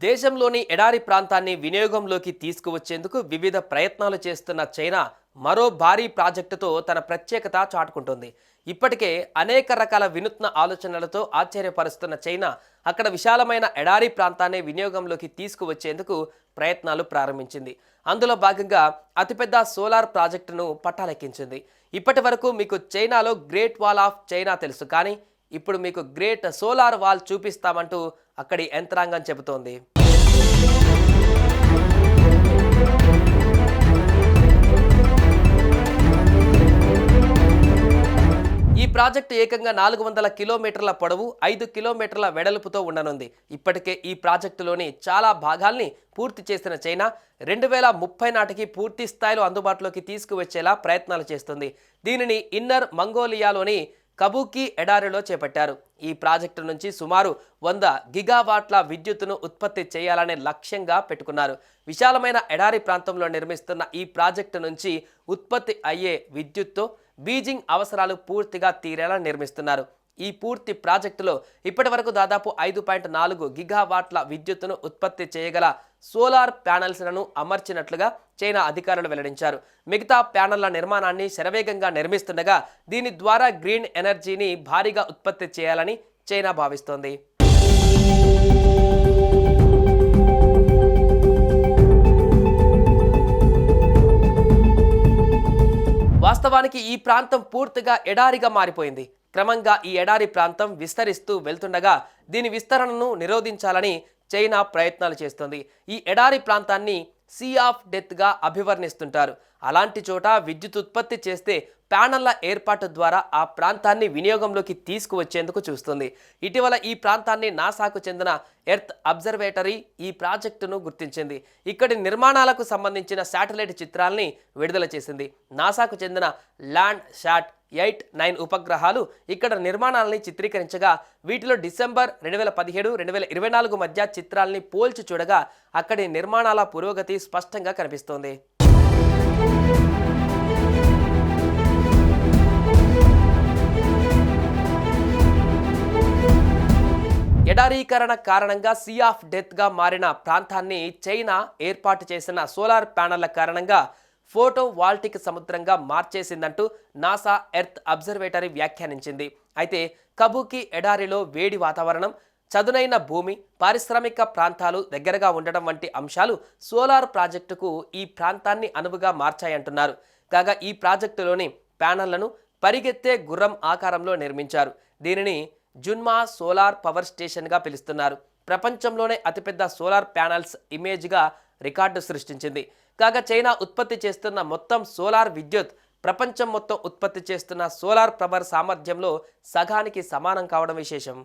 దేశంలోని ఎడారి ప్రాంతాన్ని వినియోగంలోకి తీసుకువచ్చేందుకు వివిధ ప్రయత్నాలు చేస్తున్న చైనా మరో భారీ ప్రాజెక్టుతో తన ప్రత్యేకత చాటుకుంటుంది. ఇప్పటికే అనేక రకాల వినూత్న ఆలోచనలతో ఆశ్చర్యపరుస్తున్న చైనా అక్కడ విశాలమైన ఎడారి ప్రాంతాన్ని వినియోగంలోకి తీసుకువచ్చేందుకు ప్రయత్నాలు ప్రారంభించింది. అందులో భాగంగా అతిపెద్ద సోలార్ ప్రాజెక్టును పట్టాలెక్కించింది. ఇప్పటి వరకు మీకు చైనాలో గ్రేట్ వాల్ ఆఫ్ చైనా తెలుసు, కానీ ఇప్పుడు మీకు గ్రేట్ సోలార్ వాల్ చూపిస్తామంటూ అక్కడి యంత్రాంగం చెబుతోంది. ఈ ప్రాజెక్టు ఏకంగా 400 కిలోమీటర్ల పొడవు, 5 కిలోమీటర్ల వెడల్పుతో ఉండనుంది. ఇప్పటికే ఈ ప్రాజెక్టులోని చాలా భాగాల్ని పూర్తి చేసిన చైనా 2030 నాటికి పూర్తి స్థాయిలో అందుబాటులోకి తీసుకువచ్చేలా ప్రయత్నాలు చేస్తుంది. దీనిని ఇన్నర్ మంగోలియాలోని కబూకి ఎడారిలో చేపట్టారు. ఈ ప్రాజెక్టు నుంచి సుమారు 100 గిగావాట్ల విద్యుత్తును ఉత్పత్తి చేయాలనే లక్ష్యంగా పెట్టుకున్నారు. విశాలమైన ఎడారి ప్రాంతంలో నిర్మిస్తున్న ఈ ప్రాజెక్టు నుంచి ఉత్పత్తి అయ్యే విద్యుత్తో బీజింగ్ అవసరాలు పూర్తిగా తీరేలా నిర్మిస్తున్నారు. ఈ పూర్తి ప్రాజెక్టులో ఇప్పటి వరకు దాదాపు 5.4 గిగావాట్ల విద్యుత్తును ఉత్పత్తి చేయగల సోలార్ ప్యానెల్స్లను అమర్చినట్లుగా చైనా అధికారులు వెల్లడించారు. మిగతా ప్యానెళ్ల నిర్మాణాన్ని శరవేగంగా నిర్మిస్తుండగా దీని ద్వారా గ్రీన్ ఎనర్జీని భారీగా ఉత్పత్తి చేయాలని చైనా భావిస్తోంది. వాస్తవానికి ఈ ప్రాంతం పూర్తిగా ఎడారిగా మారిపోయింది. క్రమంగా ఈ ఎడారి ప్రాంతం విస్తరిస్తూ వెళ్తుండగా దీని విస్తరణను నిరోధించాలని చైనా ప్రయత్నాలు చేస్తోంది. ఈ ఎడారి ప్రాంతాన్ని సీ ఆఫ్ డెత్గా అభివర్ణిస్తుంటారు. అలాంటి చోట విద్యుత్ ఉత్పత్తి చేస్తే ప్యానెళ్ల ఏర్పాటు ద్వారా ఆ ప్రాంతాన్ని వినియోగంలోకి తీసుకువచ్చేందుకు చూస్తుంది. ఇటీవల ఈ ప్రాంతాన్ని నాసాకు చెందిన ఎర్త్ అబ్జర్వేటరీ ఈ ప్రాజెక్టును గుర్తించింది. ఇక్కడి నిర్మాణాలకు సంబంధించిన శాటిలైట్ చిత్రాల్ని విడుదల చేసింది. నాసాకు చెందిన ల్యాండ్ శాట్ 8-9 ఉపగ్రహాలు ఇక్కడ నిర్మాణాలని చిత్రీకరించగా వీటిలో డిసెంబర్ 2017-2024 మధ్య చిత్రాల్ని పోల్చి చూడగా అక్కడి నిర్మాణాల పురోగతి స్పష్టంగా కనిపిస్తోంది. ఎడారీకరణ కారణంగా సీ ఆఫ్ డెత్గా మారిన ప్రాంతాన్ని చైనా ఏర్పాటు చేసిన సోలార్ ప్యానెళ్ల కారణంగా ఫోటో వాల్టిక్ సముద్రంగా మార్చేసిందంటూ నాసా ఎర్త్ అబ్జర్వేటరీ వ్యాఖ్యానించింది. అయితే కబూకి ఎడారిలో వేడి వాతావరణం, చదునైన భూమి, పారిశ్రామిక ప్రాంతాలు దగ్గరగా ఉండడం వంటి అంశాలు సోలార్ ప్రాజెక్టుకు ఈ ప్రాంతాన్ని అనువుగా మార్చాయంటున్నారు. కాగా ఈ ప్రాజెక్టులోని ప్యానెళ్లను పరిగెత్తే గుర్రం ఆకారంలో నిర్మించారు. దీనిని జున్మా సోలార్ పవర్ స్టేషన్గా పిలుస్తున్నారు. ప్రపంచంలోనే అతిపెద్ద సోలార్ ప్యానెల్స్ ఇమేజ్గా రికార్డు సృష్టించింది. కాగా చైనా ఉత్పత్తి చేస్తున్న మొత్తం సోలార్ విద్యుత్ ప్రపంచం మొత్తం ఉత్పత్తి చేస్తున్న సోలార్ పవర్ సామర్థ్యంలో సగానికి సమానం కావడం విశేషం.